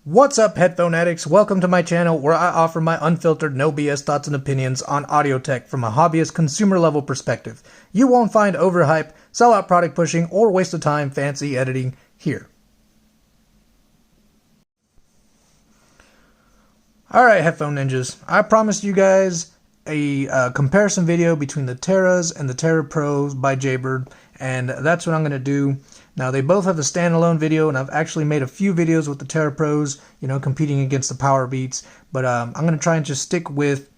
What's up, headphone addicts? Welcome to my channel where I offer my unfiltered, no BS thoughts and opinions on audio tech from a hobbyist consumer level perspective. You won't find overhype, sellout product pushing, or waste of time fancy editing here. Alright, headphone ninjas, I promised you guys a comparison video between the Tarahs and the Tpros by Jaybird, and that's what I'm going to do. Now, they both have a standalone video, and I've actually made a few videos with the Tpros, competing against the Power Beats, but I'm going to try and just stick with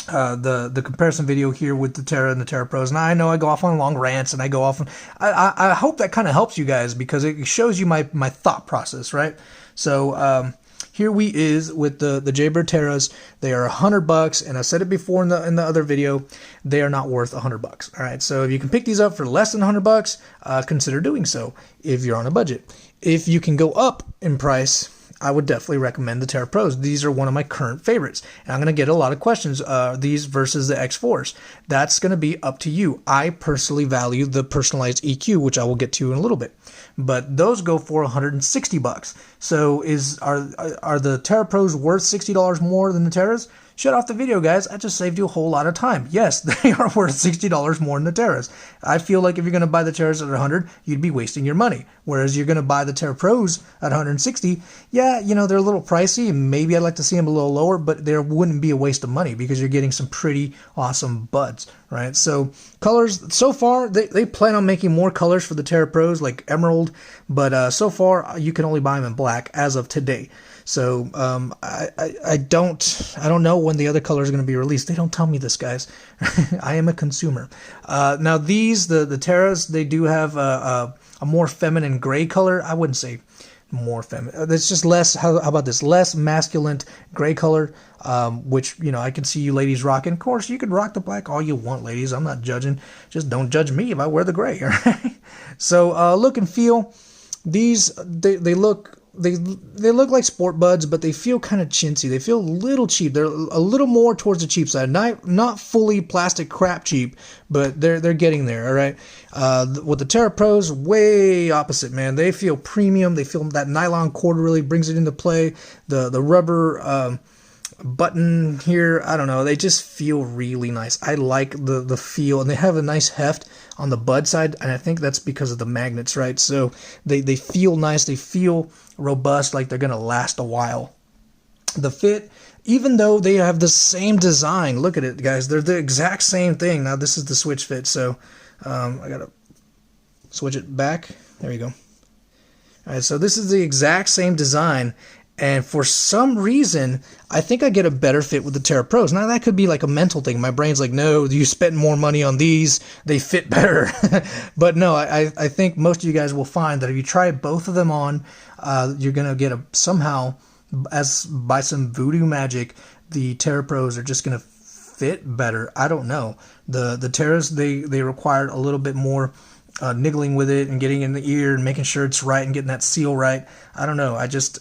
the comparison video here with the Tarah and the Tpros. And I know I go off on long rants, and I go off on... I hope that kind of helps you guys, because it shows you my thought process, right? So, here we is with the Jaybird Tarahs. They are $100, and I said it before in the other video. They are not worth $100. All right, so if you can pick these up for less than $100, consider doing so if you're on a budget. If you can go up in price, I would definitely recommend the Tpros. These are one of my current favorites, and I'm going to get a lot of questions. These versus the X4s. That's going to be up to you. I personally value the personalized EQ, which I will get to in a little bit. But those go for $160. So are the Tpros worth $60 more than the Tarahs? Shut off the video, guys. I just saved you a whole lot of time. Yes, they are worth $60 more than the Tarahs. I feel like if you're going to buy the Tarahs at $100, you'd be wasting your money. Whereas you're going to buy the Tpros at $160, yeah, they're a little pricey. Maybe I'd like to see them a little lower, but there wouldn't be a waste of money because you're getting some pretty awesome buds, right? So colors, so far, they plan on making more colors for the Tpros, like emerald, but so far, you can only buy them in black as of today. So I don't know when the other color is going to be released. They don't tell me this, guys. I am a consumer. Now these, the Tarahs, they do have a more feminine gray color. I wouldn't say more feminine. It's just less, how about this? Less masculine gray color, which, I can see you ladies rocking. Of course, you can rock the black all you want, ladies. I'm not judging. Just don't judge me if I wear the gray, all right? So look and feel. These, they look like sport buds, but they feel kind of chintzy. They feel a little cheap. They're a little more towards the cheap side. Not fully plastic crap cheap, but they're getting there, all right? With the Tpros, way opposite, man. They feel premium. They feel that nylon cord really brings it into play. The rubber button here, I don't know, they just feel really nice. I like the feel, and they have a nice heft on the bud side, and I think that's because of the magnets, right? So they feel nice, they feel robust, like they're gonna last a while. The fit, even though they have the same design, look at it, guys, they're the exact same thing. Now this is the switch fit, so I gotta switch it back. There you go. All right, so this is the exact same design, and for some reason, I think I get a better fit with the Tpros. Now, that could be like a mental thing. My brain's like, no, you spent more money on these. They fit better. But no, I think most of you guys will find that if you try both of them on, you're going to get somehow, as by some voodoo magic, the Tpros are just going to fit better. I don't know. The Tarahs, they required a little bit more niggling with it and getting in the ear and making sure it's right and getting that seal right. I don't know. I just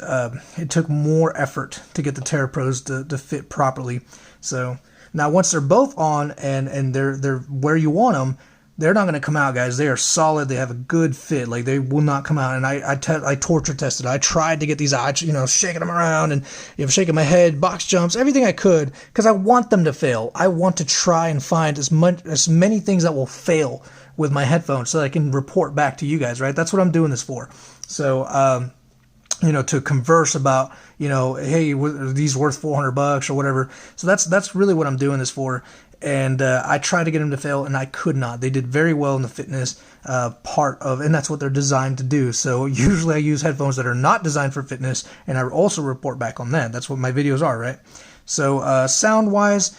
it took more effort to get the Tpros to fit properly. So now once they're both on and they're where you want them, they're not going to come out, guys. They are solid. They have a good fit. Like, they will not come out. And I torture tested. I tried to get these out, shaking them around and shaking my head, box jumps, everything I could, because I want them to fail. I want to try and find as many things that will fail with my headphones so that I can report back to you guys, right? That's what I'm doing this for. So, to converse about, hey, are these worth $400 or whatever. So that's really what I'm doing this for. And I tried to get them to fail, and I could not. They did very well in the fitness part of, and that's what they're designed to do. So usually I use headphones that are not designed for fitness, and I also report back on that. That's what my videos are, right? So sound-wise,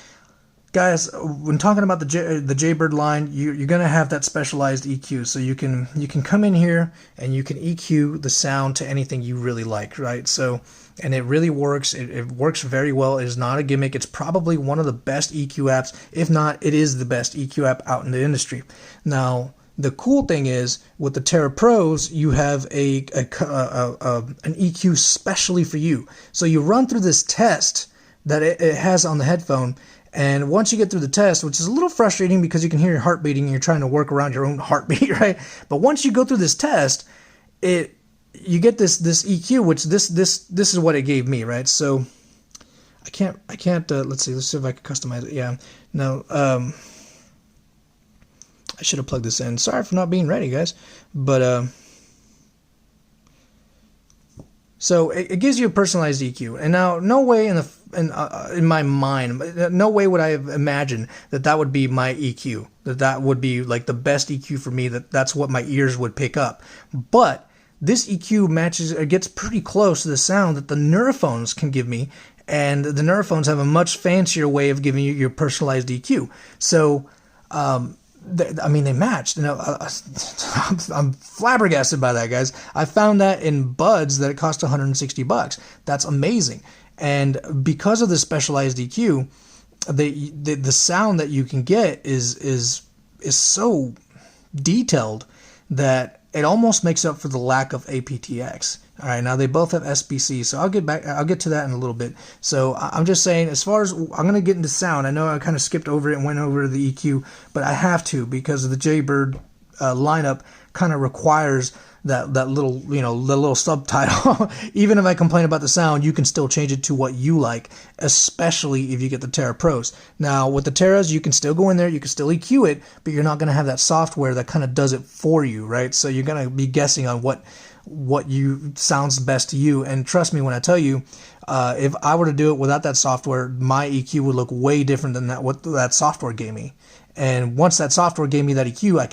guys, when talking about the Jaybird line, you're gonna have that specialized EQ, so you can come in here and you can EQ the sound to anything you really like, right? So, and it really works. It works very well. It is not a gimmick. It's probably one of the best EQ apps, if not, it is the best EQ app out in the industry. Now, the cool thing is with the Tpros, you have an EQ specially for you. So you run through this test that it has on the headphone. And once you get through the test, which is a little frustrating because you can hear your heart beating and you're trying to work around your own heartbeat, right? But once you go through this test, it you get this EQ, which this is what it gave me, right? So I can't let's see if I can customize it. Yeah, no, I should have plugged this in. Sorry for not being ready, guys, but so it gives you a personalized EQ, and now no way in my mind, no way would I have imagined that would be my EQ, that would be like the best EQ for me, that's what my ears would pick up. But this EQ matches, it gets pretty close to the sound that the Neurophones can give me, and the Neurophones have a much fancier way of giving you your personalized EQ. So I mean, they matched. You know, I'm flabbergasted by that, guys. I found that in Buds that it cost $160. That's amazing. And because of the specialized EQ, the sound that you can get is so detailed that it almost makes up for the lack of aptX. All right, now they both have SBC, so I'll get to that in a little bit. So I'm just saying, as far as I'm going to get into sound, I know I kind of skipped over it and went over the EQ, but I have to, because the Jaybird lineup kind of requires that little, you know, the little subtitle. Even if I complain about the sound, you can still change it to what you like, especially if you get the Tarah Pros. Now, with the Tarahs, you can still go in there, you can still EQ it, but you're not going to have that software that kind of does it for you, right? So you're going to be guessing on what you sounds best to you. And trust me when I tell you, if I were to do it without that software, my EQ would look way different than what that software gave me. And once that software gave me that EQ, I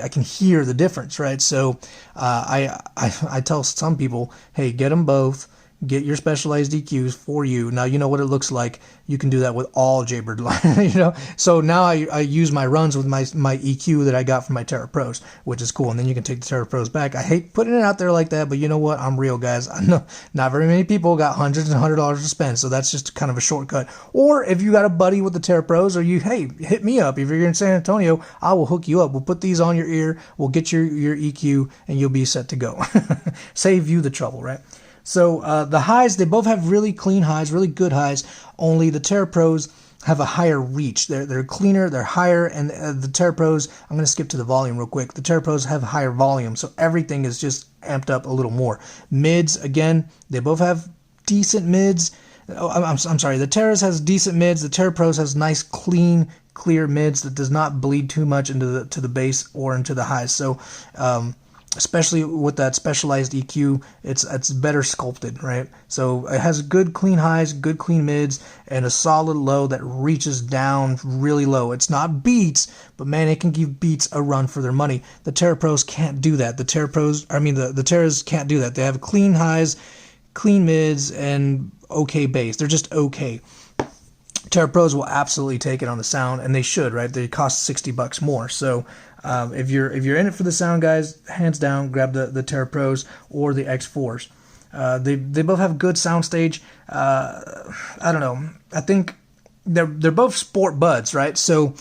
can hear the difference, right? So I tell some people, hey, get them both. Get your specialized EQs for you. Now you know what it looks like. You can do that with all Jaybird lines, you know. So now I use my runs with my EQ that I got from my Tpro Pros, which is cool. And then you can take the Tpro Pros back. I hate putting it out there like that, but you know what? I'm real, guys. I know not very many people got hundreds and $100 to spend, so that's just kind of a shortcut. Or if you got a buddy with the Tpro Pros, or hey, hit me up. If you're in San Antonio, I will hook you up. We'll put these on your ear. We'll get your EQ, and you'll be set to go. Save you the trouble, right? So the highs, they both have really clean highs, really good highs, only the Tpro Pros have a higher reach. They're cleaner, they're higher, and the Tpro Pros, I'm going to skip to the volume real quick. The Tpro Pros have higher volume, so everything is just amped up a little more. Mids, again, they both have decent mids. Oh, I'm sorry, the Tarahs has decent mids, the Tpro Pros has nice, clean, clear mids that does not bleed too much into the bass or into the highs. So, especially with that specialized EQ, it's better sculpted, right? So it has good clean highs, good clean mids, and a solid low that reaches down really low. It's not beats, but man, it can give beats a run for their money. The Tpro Pros can't do that. The Tarahs can't do that. They have clean highs, clean mids, and okay bass. They're just okay. Tpro Pros will absolutely take it on the sound, and they should, right? They cost $60 more. So if you're in it for the sound, guys, hands down, grab the Tpro Pros or the X4s. They both have good soundstage. I don't know. I think they're both sport buds, right? So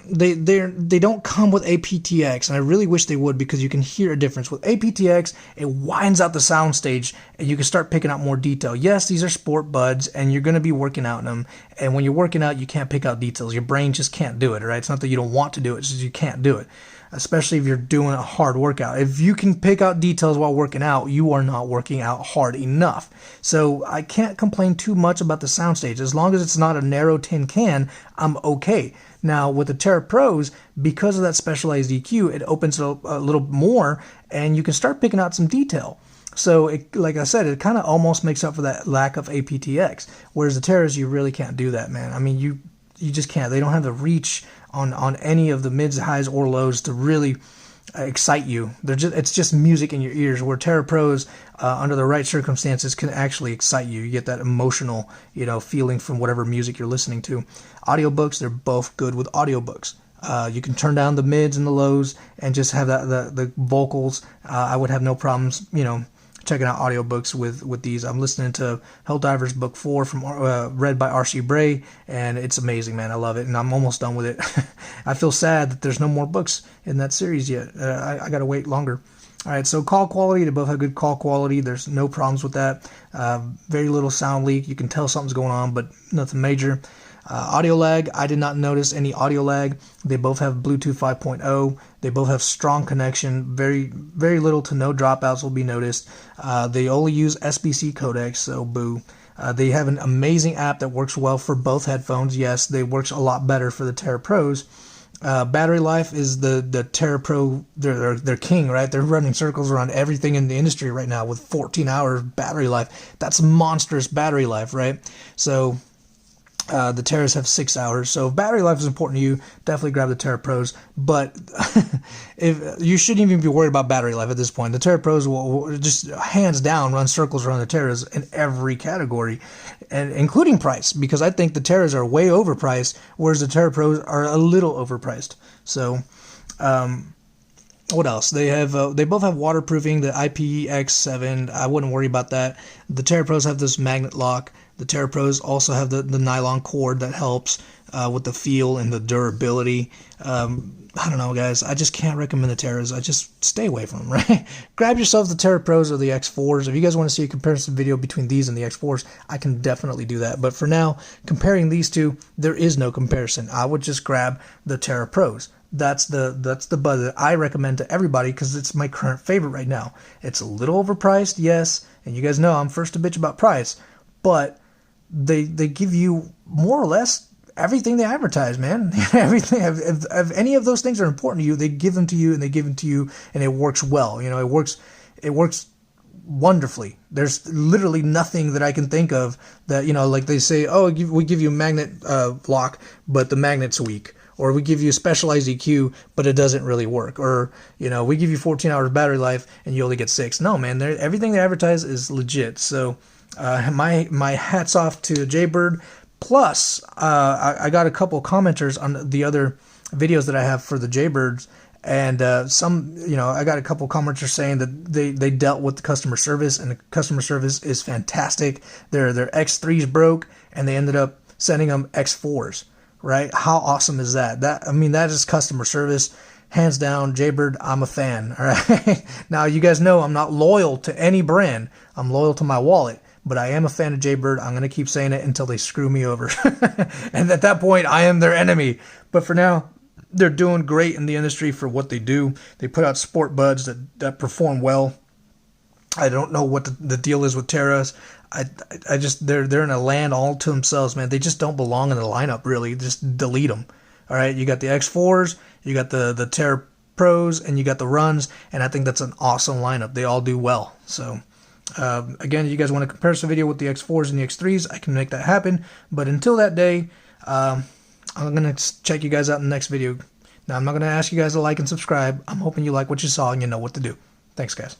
they don't come with aptX, and I really wish they would, because you can hear a difference. With aptX, it widens out the soundstage, and you can start picking out more detail. Yes, these are sport buds, and you're going to be working out in them, and when you're working out, you can't pick out details. Your brain just can't do it, right? It's not that you don't want to do it, it's just you can't do it, especially if you're doing a hard workout. If you can pick out details while working out, you are not working out hard enough. So I can't complain too much about the soundstage. As long as it's not a narrow tin can, I'm okay. Now, with the Tpro Pros, because of that specialized EQ, it opens it a little more, and you can start picking out some detail. So, like I said, it kind of almost makes up for that lack of aptX. Whereas the Tarahs, you really can't do that, man. I mean, you just can't. They don't have the reach on any of the mids, highs, or lows to really excite you. It's just music in your ears, where Tpro Pros, under the right circumstances, can actually excite you. You get that emotional, feeling from whatever music you're listening to. Audiobooks, they're both good with audiobooks. You can turn down the mids and the lows and just have the vocals. I would have no problems, checking out audiobooks with these. I'm listening to Helldiver's Book 4 from read by R.C. Bray, and it's amazing, man. I love it, and I'm almost done with it. I feel sad that there's no more books in that series yet. I got to wait longer. All right, so call quality, they both have good call quality. There's no problems with that. Very little sound leak. You can tell something's going on, but nothing major. Audio lag, I did not notice any audio lag. They both have Bluetooth 5.0. They both have strong connection. Very little to no dropouts will be noticed. They only use SBC codecs, so boo. They have an amazing app that works well for both headphones. Yes, they works a lot better for the Tarah Pros. Battery life is the Tarah Pro, they're king, right? They're running circles around everything in the industry right now with 14 hours battery life. That's monstrous battery life, right? So the Tarahs have 6 hours. So if battery life is important to you, definitely grab the Tarah Pros. But if you shouldn't even be worried about battery life at this point. The Tarah Pros will just hands down run circles around the Tarahs in every category, and including price, because I think the Tarahs are way overpriced, whereas the Tarah Pros are a little overpriced. So what else? They both have waterproofing, the IPX7. I wouldn't worry about that. The Tarah Pros have this magnet lock. The Tarah Pros also have the nylon cord that helps with the feel and the durability. I don't know, guys. I just can't recommend the Tarahs. I just stay away from them, right? Grab yourself the Tarah Pros or the X4s. If you guys want to see a comparison video between these and the X4s, I can definitely do that. But for now, comparing these two, there is no comparison. I would just grab the Tarah Pros. That's the bud that I recommend to everybody because it's my current favorite right now. It's a little overpriced, yes, and you guys know I'm first to bitch about price, but they give you more or less everything they advertise, man. Everything. If any of those things are important to you, they give them to you, and they give them to you, and it works well. You know, it works wonderfully. There's literally nothing that I can think of that, you know, like they say, oh, we give you a magnet lock, but the magnet's weak. Or we give you a specialized EQ, but it doesn't really work. Or, you know, we give you 14 hours battery life, and you only get 6. No, man, everything they advertise is legit. So my hats off to Jaybird. Plus, I got a couple commenters on the other videos that I have for the Jaybirds, and I got a couple commenters saying that they dealt with the customer service, and the customer service is fantastic. Their X3s broke, and they ended up sending them X4s. Right? How awesome is that? That is customer service. Hands down, Jaybird, I'm a fan. All right. Now, you guys know I'm not loyal to any brand. I'm loyal to my wallet, but I am a fan of Jaybird. I'm going to keep saying it until they screw me over. And at that point, I am their enemy. But for now, they're doing great in the industry for what they do. They put out sport buds that perform well. I don't know what the deal is with Tarahs. I just they're in a land all to themselves, man. They just don't belong in the lineup, really. Just delete them. All right, you got the X4s, you got the Tarah Pros, and you got the Runs, and I think that's an awesome lineup. They all do well. So again, if you guys want a comparison video with the X4s and the X3s, I can make that happen. But until that day, I'm gonna check you guys out in the next video. Now, I'm not gonna ask you guys to like and subscribe. I'm hoping you like what you saw and you know what to do. Thanks, guys.